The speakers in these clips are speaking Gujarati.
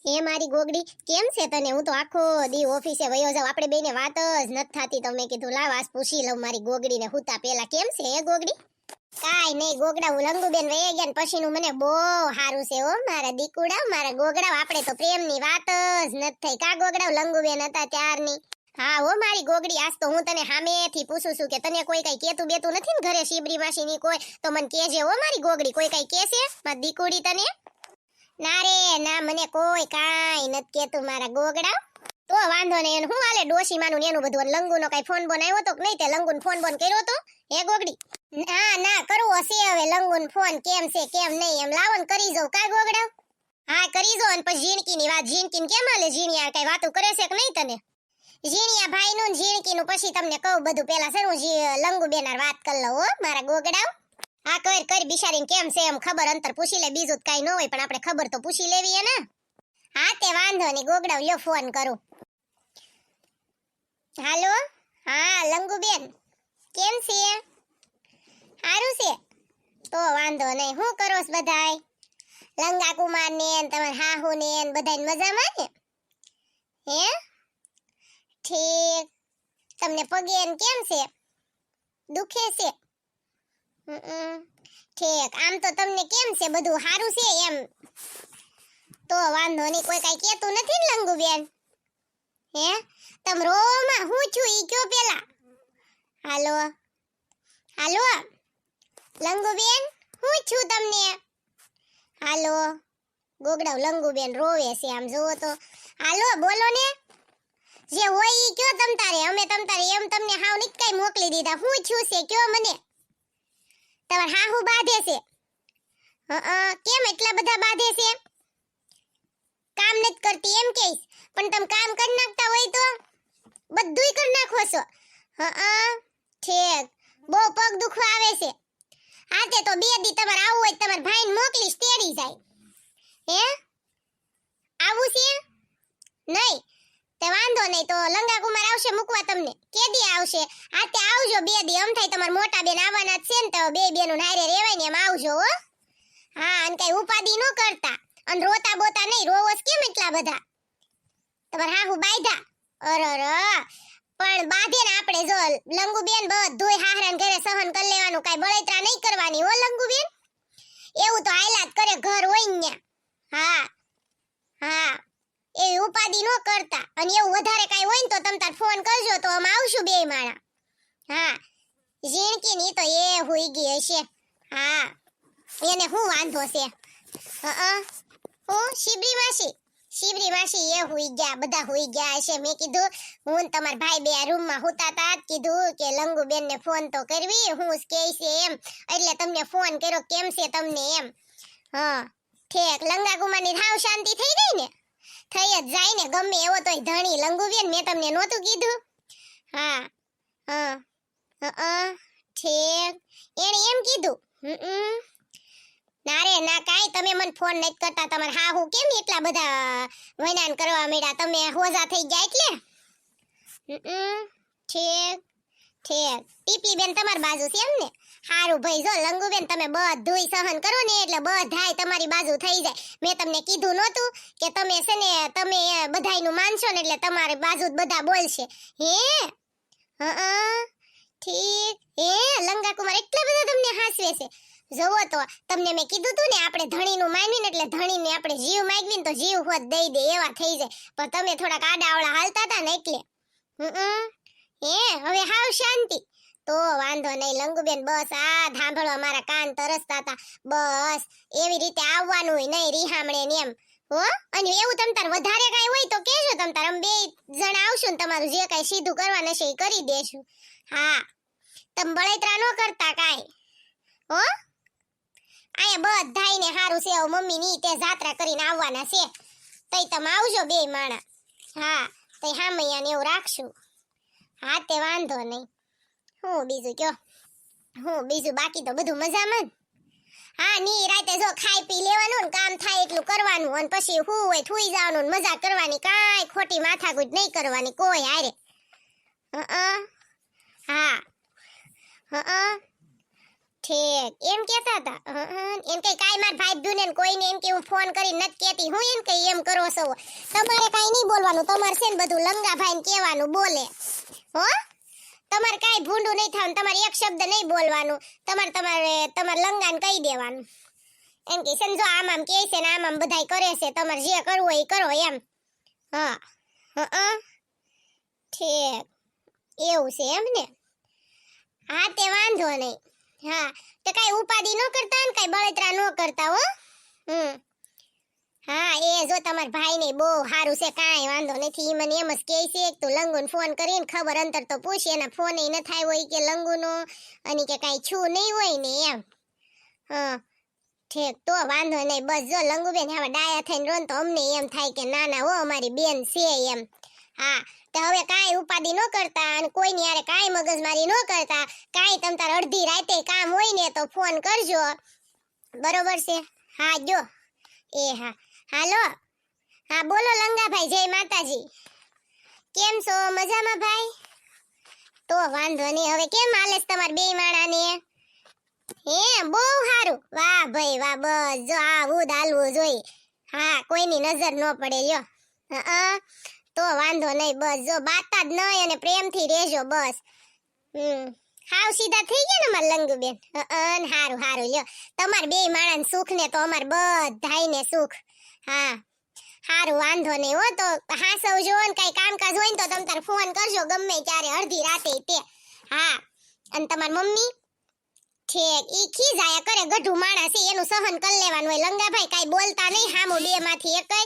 હે મારી ગોગડી કેમ છે તને? હું તો આખો દી ઓફિસે વયો જાવ, આપણે બેને વાત જ નથી થાતી. તો મેં કીધું લાવ આજ પૂછી લઉં મારી ગોગડીને હુતા પેલા કેમ છે હે ગોગડી? કાઈ નહીં ગોગડા, હું લંગુબેન વહી ગયા ને પછીનું મને બહુ સારું છે હો મારા દીકુડા, મારા ગોગડા. આપણે તો પ્રેમની વાત જ નથી થઈ કા ગોગડા? લંગુબેન હતા ત્યારની. હા હો મારી ગોગડી, આજ તો હું તને સામેથી પૂછું છું કે તને કોઈ કઈ કેતું બેતું નથી ને ઘરે શીબરી માસીની કોઈ? તો મને કહેજે હો મારી ગોગડી, કોઈ કઈ કહેશે મારી દીકુડી તને? ના રે ના, મને કોઈ કાઈ નથી કેતું મારા ગોગડા. તો વાંધો નહીં, હું હાલે ડોશીમાનું ને એનું બધું? લંગુનો કઈ ફોન બોન આવ્યો તો કે નહીં? તે લંગુન ફોન બોન કર્યો તો હે ગોગડી? ના ના, કરવો છે હવે લંગુન ફોન, કેમ છે કેમ નહીં એમ લાવો ને કરી જાવ કા ગોગડા? હા કરી જાવ. અને પછી ઝીણકીની વાત, ઝીણકીને કેમ હાલે? ઝીણિયા કઈ વાતો કરે છે કે નહીં તને? ઝીણિયા ભાઈનું ને ઝીણકીનું પછી તમને કહું બધું. પેલા સર હું લંગુબેનાર વાત કરી લઉં હો મારા ગોગડા. હા કર બિચારીને કેમ છે એમ ખબર અંતર પૂછી લે, બીજું તો કઈ ન હોય પણ આપણે ખબર તો પૂછી લેવી હે ને. હા તે વાંધો નહીં ગોગડા, લ્યો ફોન કરું. હાલો, હા લંગુબેન કેમ છે? સારું છે તો વાંધો નહીં. શું કરો છો બધાય? લંગા કુમાર ને તમાર હાહુ ને બધાય મજામાં ને? હે ઠીક. તમને પગે ને કેમ છે? દુખે છે? ઠીક. આમ તો તમને કેમ છે? બધું સારું છે એમ? તો વાંધો નહીં. કોઈ કઈ કેતું નથી ને લંગુબેન? હે તમ રોમાં હું છું ઈ કયો પેલા. હાલો હાલો લંગુબેન, હું છું તમને? હાલો ગોગડા, લંગુબેન રોવે છે આમ જોવો તો. હાલો બોલો ને, જે હોય ઈ કયો તમ તારે. અમે તમ તારે એમ તમને હાવ નીત કઈ મોકલી દીધા. હું છું છે કયો મને? તમાર હાહુ બાધે છે? કેમ એટલા બધા બાધે છે? કામ નથી કરતી એમ કહીશ? પણ તમે કામ કરી નાખતા હોય તો બધુંય કરી નાખો છો. ઠીક. બહુ પગ દુખવા આવે છે? હા તે તો 2 દી તમારે આવું હોય તમારા ભાઈને મોકલીશ, તેડી જાય. હે આવું છે? નહીં તે વાંધો નહીં. તો લંગા કુમાર આવશે મૂકવા તમને? કે દી આવશે? હા તે આવજો 2 દી. એમ થાય તમારા મોટા બેન આવવાના જ છે ને, તો 2 બેનું હારે રહેવાય ને એમ આવજો હો. હા અને કઈ ઉપાદી ન કરતા અને રોતા બોતા નહીં. રોવસ કેમ એટલા બધા? તમારા હાહુ બાયધા? અરર પણ બાધે ને આપણે જો લંગુબેન બધુંય હાહરાન ઘરે સહન કરી લેવાનું, કાઈ બળતરા નહીં કરવાની હો લંગુબેન. એવું તો હાયલા જ કરે ઘર હોય ને. હા હા એવી ઉપાદી ન કરતા. અને એવું વધારે કાઈ હોય ને તો તમ તાર ફોન કરજો તો અમે આવશું 2 માણા. હા ઝીણકી ની તો એ હુઈ ગઈ હશે. હા એને શું વાંધો છે? હું શિબરી માસી એ હુઈ ગયા, બધા હુઈ ગયા હશે. મેં કીધું હું તમાર ભાઈ બે રૂમમાં હુતા તા, કીધું કે લંગુબેન ને ફોન તો કરવી, હું કે છે એમ એટલે તમને ફોન કર્યો કેમ છે તમને એમ. હા ઠીક. લંગા કુમારની હાવ શાંતિ થઈ ગઈ ને? થઈ જ જાય ને ગમે એવો તોય ધણી લંગુબેન, મેં તમને નહોતું કીધું? હા ઠીક. એને એમ કીધું? ના રે ના, કાઈ તમે મને ફોન નથી કરતા. તમાર હાહુ કેમ એટલા બધા વૈનાન કરવા મળ્યા? તમે હોજા થઈ ગયા એટલે? ઠીક ઠીક. ટીપલી બેન તમાર બાજુ છે એમ ને? હારું ભાઈ, જો લંગુબેન તમે બધુંય સહન કરો ને એટલે બધાય તમારી બાજુ થઈ જાય. મેં તમને કીધું નહોતું કે તમે છે ને તમે બધાયનું માનશો ને એટલે તમારી બાજુ જ બધા બોલશે. હે ઠીક. હે લંગા કુમાર એટલા બધા તમને હાસવે છે? જોવો તો તમને મેં કીધું તું ને આપણે ધણીનું માનવીને એટલે ધણીને આપણે જીવ માંગવીને તો જીવ હોત દઈ દે એવા થઈ જાય. પણ તમે થોડાક આડાવડા હાલતા હતા ને એટલે. હે હવે હાવ શાંતિ? તો વાંધો નહીં લંગુબેન, બસ આ સાંભળવા મારા કાન તરસતા હતા. બસ એવી રીતે આવવાનું હોય નહીં રીહામણે ને એમ હો. અને એવું તમ તાર વધારે કાઈ હોય તો કહેજો તમ તાર, અમે 2 જણા આવશું ને તમારું જે કાઈ સીધું કરવાનું છે એ કરી દેશું. હા તમે બળતરા ન કરતા કાઈ હો. આયા બધાયને હારું છે. મમ્મી ની તે જાત્રા કરીને આવવાના છે, તઈ તમે આવજો 2 માણા. હા તઈ હામૈયા ને એવું રાખશું. હા તે વાંધો નહીં. હું બીજું કયો? હું બીજું બાકી તો બધું મજામાં. હા ની રાતે જો ખાઈ પી લેવાનું ને કામ થાય એટલું કરવાનું અને પછી હું હોય થૂઈ જવાનું ને મજા કરવાની, કાંઈ ખોટી માથાકૂટ નહીં કરવાની કોઈ હારે. હા ઠીક એમ કેતા હતા. એમ કે કાઈ માર ભાઈ ભ્યુને કોઈને એમ કે હું ફોન કરી નથી કેતી હું એમ કે એમ કરો છો તમારે કાઈ નહીં બોલવાનું તમારે છે ને બધું લંગા ભાઈને કહેવાનું બોલે હો તમારે કાઈ ભૂંડું નહીં થાવ તમારે એક શબ્દ નહીં બોલવાનું તમારે લંગાને કહી દેવાનું એમ કે સમજો આમ કહે છે ને આમ બધાય કરે છે તમારે જે કરવું હોય એ કરો એમ હા ઠીક એવું છે એમ ને હા તે વાંધો નહીં હા તો કાઈ ઉપાધિ ન કરતા ને કાઈ બળતરા ન કરતા હો હા એ જો તમાર ભાઈને બહુ સારું છે કાઈ વાંધો નથી ઈ મને એમ જ કહે છે કે તું લંગુને ફોન કરીને ખબર અંતર તો પૂછ એના ફોન ન થાય હોય કે લંગુનો અને કે કાઈ છું નહીં હોય ને એમ હા ઠીક તો વાંધો નહીં બસ જો લંગુબેન હવે ડાયા થઈને રોન તો અમને એમ થાય કે ના ના હો અમારી બેન છે એમ હા તો હવે કાઈ ઉપાધિ ન કરતા અને કોઈની યારે કાઈ મગજમારી ન કરતા કાઈ તમ તાર અડધી રાતે કામ હોય ને તો ફોન કરજો બરોબર છે હા જો એ હા હાલો હા બોલો લંગાભાઈ જય માતાજી કેમ છો મજામાં ભાઈ તો વાંધો નહીં હવે કેમ હાલે છે તમાર બેય માણાને હે બહુ સારું વાહ ભાઈ વાહ બસ જો આવું દાલવું જોઈ હા કોઈની નજર ન પડે લ્યો તો વાંધો નહીં બસ જો બાતા જ નહીં અને પ્રેમથી રહેજો બસ હાવ સીધા થઈ ગયા ને માર લંગુબેન હારું હારું લ્યો તમાર બેય માણસ સુખ ને તો અમાર બધાયને સુખ હા હારું વાંધો નહીં હો તો હા સૌ જો ને કઈ કામકાજ હોય ને તો તમ તાર ફોન કરજો ગમે ત્યારે અડધી રાતે તે હા અને તમાર મમ્મી ઠીક ઈ ખીજાયા કરે ગઢું માણસ છે એનું સહન કરી લેવાનું હોય લંગાભાઈ કાઈ બોલતા નહીં હામું બે માંથી એકય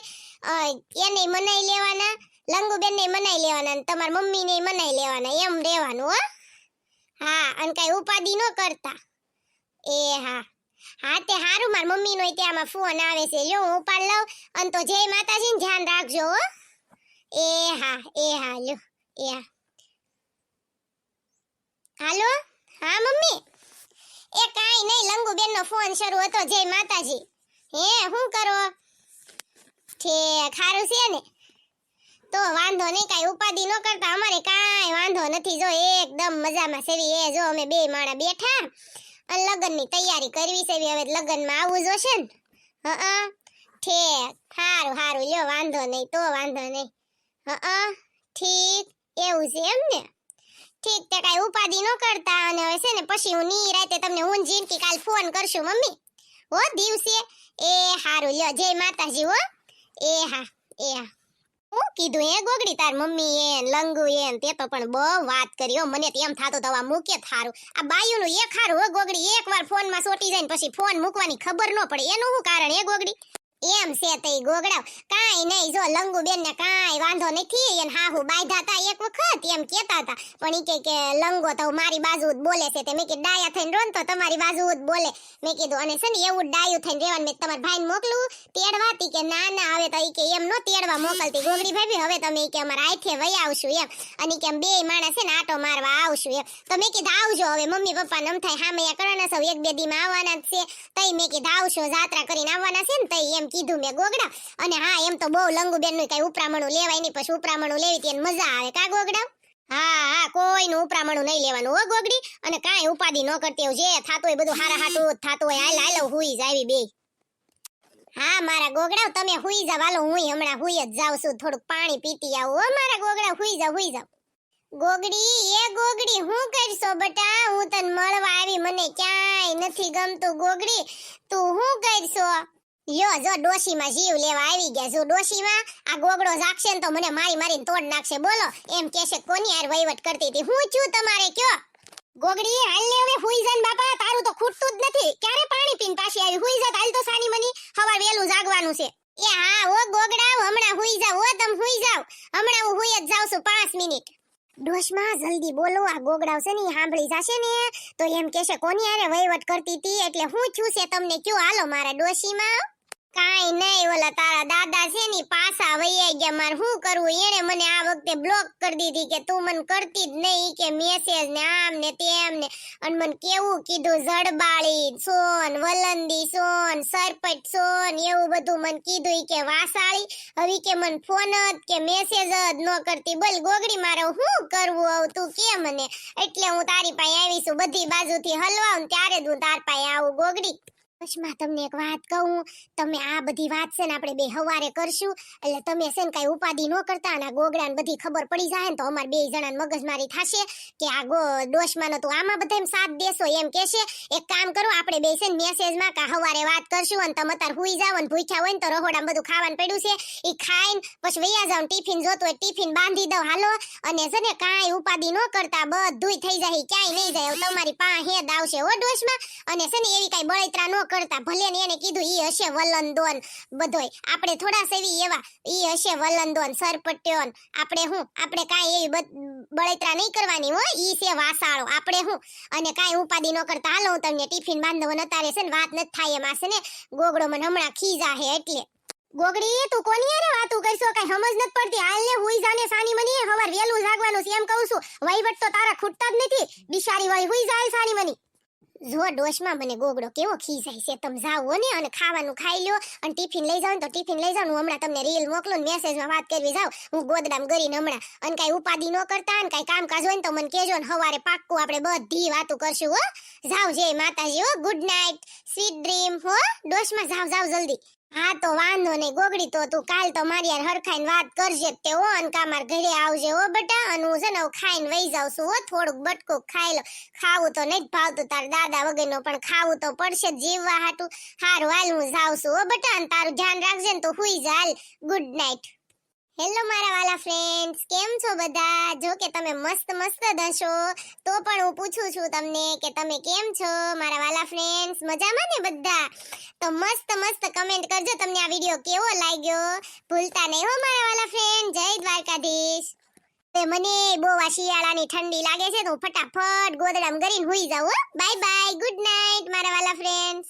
એને મનાઈ લેવાના લંગુબેન ને મનાઈ લેવાના તમાર મમ્મી ને મનાઈ લેવાના એમ રહેવાનું હો હા અને કઈ ઉપાધિ ન કરતા એ હા હા તે હારું માર મમ્મી નો ત્યાંમાં ફોન આવે છે લ્યો હું ઉપાડ લઉં અને તો જય માતાજી ને ધ્યાન રાખજો હો એ હા લ્યો એ હા હાલો હા મમ્મી એ કાઈ નહીં લંગુબેન નો ફોન શરૂ હતો જય માતાજી હે હું કરો ઠીક હારું છે ને તો વાંધો નહીં કાઈ ઉપાધિ ન કરતા અમારે કાઈ વાંધો નથી જો એકદમ મજામાં સેવી એ જો અમે બે માણા બેઠા અને લગનની તૈયારી કરવી છે હવે લગનમાં આવવું જોશે ને ઠીક હારું હારું લ્યો વાંધો નહીં તો વાંધો નહીં ઠીક એવું છે એમ ને ઠીક તે કાઈ ઉપાધિ ન કરતા અને હવે છે ને પછી હું ની રાતે તમને હું જીનકી કાલ ફોન કરશું મમ્મી હો દિવસે એ હારું લ્યો જય માતાજી હો એ હા હું કીધું એ ગોગડી તાર મમ્મી એ લંગુ એ તે તો પણ બહુ વાત કરી હો મને તો એમ થાતો તો આ મૂકે થારું આ બાયુનું એક હારું હો ગોગડી એકવાર ફોનમાં સોટી જાય ને પછી ફોન મૂકવાની ખબર ન પડે એનું શું કારણ એ ગોગડી એમ છે તે ગોગડાવ કાઈ નહીં જો લંગુબેન ને કાઈ વાંધો નથી એને હાહુ બાંધ્યા હતા એક વખત એમ કહેતા હતા પણ ઈ કે લંગો તો મારી બાજુ જ બોલે છે તે મેં કે ડાયા થઈને રોન તો તમારી બાજુ જ બોલે મેં કીધું અને છે ને એવું ડાયું થઈને રહેવાનું મેં તમારા ભાઈને મોકલું તેડવાતી કે ના ના હવે તો ઈ કે એમ નો તેડવા મોકલતી ગોગડી ભાભી હવે તમે ઈ કે અમારા આઈથે વઈ આવશું એમ અને કે બે માણસ છે ને આટો મારવા આવશું એમ તો મેં કીધું આવજો હવે મમ્મી પપ્પા નમ થાય હામે કરવાના સૌ એક બે દીમાં આવવાના જ છે તઈ મેં કીધું આવશો જાત્રા કરીને આવવાના છે ને તઈ એમ કીધું મેં ગોગડા અને હા એમ તો બહુ લંગુબેન નું કઈ ઉપરામણું લેવાય નહીં પછી ઉપરામણું લેવી તેને મજા આવે કા ગોગડા હા કોઈનું ઉપરામણું નહીં લેવાનું હો ગોગડી અને કાંઈ ઉપાધિ ન કરતી જે થાતું હોય બધું હારા હાટું થાતું હોય હાલ હુઈ જાવી બે હા મારા ગોગડા તમે હુઈ જાવ હાલો હું હમણાં હુઈ જ જાઉં છું થોડુંક પાણી પીતી આવું હો મારા ગોગડા હુઈ જાવ ગોગડી હું કરશો બટા હું તને મળવા આવી મને ક્યાંય નથી ગમતું ગોગડી તું હું કરશો યો જો ડોશીમાં જીવ લેવા આવી ગયા જો ડોશીમાં આ ગોગડો જાગશે ને તો મને મારીને તોડ નાખશે બોલો એમ કહેશે કોની યાર વહીવટ કરતી હતી હું છું તમારે કયો ગોગડી હાલ ને હવે હુઈ જા ને બાપા તારું તો ખૂટતું જ નથી ક્યારે પાણી પીને પાછી આવી હુઈ જા હાલ તો સાની મની સવાર વેલું જાગવાનું છે એ હા ઓ ગોગડા હમણાં હુઈ જાવ ઓ તમે હુઈ જાવ હમણાં હું હુઈ જ જાઉં છું 5 મિનિટ ડોશમાં જલ્દી બોલો આ ગોગડાવ છે ને સાંભળી જશે ને તો એમ કહેશે કોની યાર વહીવટ કરતી હતી એટલે હું છું છે તમને કયો હાલો મારા ડોશીમાં કાઈ નહીં ઓલા તારા દાદા છે ને પાછા વૈયા ગયા. મારે શું કરવું? એને મને આ વખતે બ્લોક કરી દીધી કે તું મને કરતી જ નહીં કે મેસેજ ને આમ ને તેમ ને. અને મને કેવું કીધું, જડબાળી સોન, વલંદી સોન, સરપટ સોન, એવું બધું મને કીધું. ઈ કે વાસાળી હવે કે મને ફોન જ કે મેસેજ જ ન કરતી. બોલ ગોગડી, મારે શું કરવું હવે તું કે મને? એટલે હું તારી પાસે આવી છું, બધી બાજુથી હલવાઉં ને ત્યારે જ હું તાર પાસે આવું ગોગડી. બસમાં તમને એક વાત કહું, તમે આ બધી વાત છે ને આપણે બે હવારે કરશું. એટલે તમે છે ને કઈ ઉપાધિ ન કરતા, અને ગોગડાને બધી ખબર પડી જાય ને તો અમાર બે જણાને મગજમારી થશે કે આ ડોશમાંનો તું આમાં બધામાં સાથ દેશો એમ કહેશે. એક કામ કરો, આપણે બે છે ને મેસેજમાં કા હવારે વાત કરશું, અને તમે તાર હુઈ જાવ ને ભૂખ્યા હોય ને તો રહોડામાં બધું ખાવાનું પડ્યું છે એ ખાઈને પછી વૈયા જાવ. ટિફિન જોતું હોય ટિફિન બાંધી દઉં હાલો. અને છે ને કાંઈ ઉપાધિ ન કરતા, બધુંય થઈ જાય, ક્યાંય નહીં જાય. તમારી પાસે હેદ આવશે હો ડોશમાં. અને છે ને એવી કઈ બળતરા ન કરતા. ભલે ને એને કીધું ઈ હશે વલંદોન બધોય, આપણે થોડા સેવી એવા, ઈ હશે વલંદોન સરપટ્યોન. આપણે કાંઈ એવી બળતરા નહીં કરવાની હો. ઈ છે વાસાળો, આપણે અને કાંઈ ઉપાધિ ન કરતા. હાલો હું તમને ટિફિન બાંધવો નતારે છે ને વાત નથી થાય એમાં છે ને ગોગડો મને હમણાં ખીજા હે. એટલે ગોગડી તું કોની યારે વાતું કરશો? કઈ સમજ નથી પડતી. હાલ ને હુઈ જાને સાની મની, હવાર વેલું જાગવાનું છે એમ કહું છું. વહીવટ તો તારા ખૂટતા જ નથી. બિચારી વહી હુઈ જાય સાની મની. જો ડોશમાં મને ગોગડો કેવો ખીજાય છે. તમે જાઓ ને અને ખાવાનું ખાઈ લ્યો અને ટિફિન લઈ જાવ ને તો ટિફિન લઈ જાવ. હું હમણાં તમને રીલ મોકલું ને મેસેજમાં વાત કરવી જાવ. હું ગોદડામ કરીને હમણાં. અને કઈ ઉપાધિ ન કરતા ને કઈ કામકાજ હોય ને તો મને કહેજો ને હવારે પાક્કું આપણે બધી વાતો કરશું હો. જાવ જય માતાજી હો. ગુડ નાઇટ, સ્વીટ ડ્રીમ હો. ડોશમાં જાવ જલ્દી. હા તો વાંધો નહીં ગોગડી, તો તું કાલ તો મારી યાર હરખાઈને વાત કરજે તે હો. અને કા માર ઘરે આવજે હો બેટા. અને હું છે ને ખાઈને વહી જાઉં છું હો. થોડુંક બટકું ખાઈ લો. ખાવું તો નહીં જ ભાવતું તાર દાદા વગરનો, પણ ખાવું તો પડશે જ જીવવા હાટું. હારું હાલ હું જાઉં છું હો બેટા. અને તારું ધ્યાન રાખજે ને તો હુઈ જા હાલ. Good night. હેલો મારા વાલા ફ્રેન્ડ્સ, કેમ છો બધા? જો કે તમે મસ્ત જ હશો. તો પણ હું પૂછું છું તમને કે તમે કેમ છો મારા વાલા ફ્રેન્ડ્સ? મજામાં ને બધા? તો મસ્ત કમેન્ટ કરજો તમને આ વિડિયો કેવો લાગ્યો. ભૂલતા નહીં હો મારા વાલા ફ્રેન્ડ. જય દ્વારકાધીશ. મને બહુ આ શિયાળાની ઠંડી લાગે છે તો હું ફટાફટ ગોદડામાં કરીને હુઈ જાઉં હો. બાય બાય, ગુડ નાઇટ મારા વાલા ફ્રેન્ડ્સ.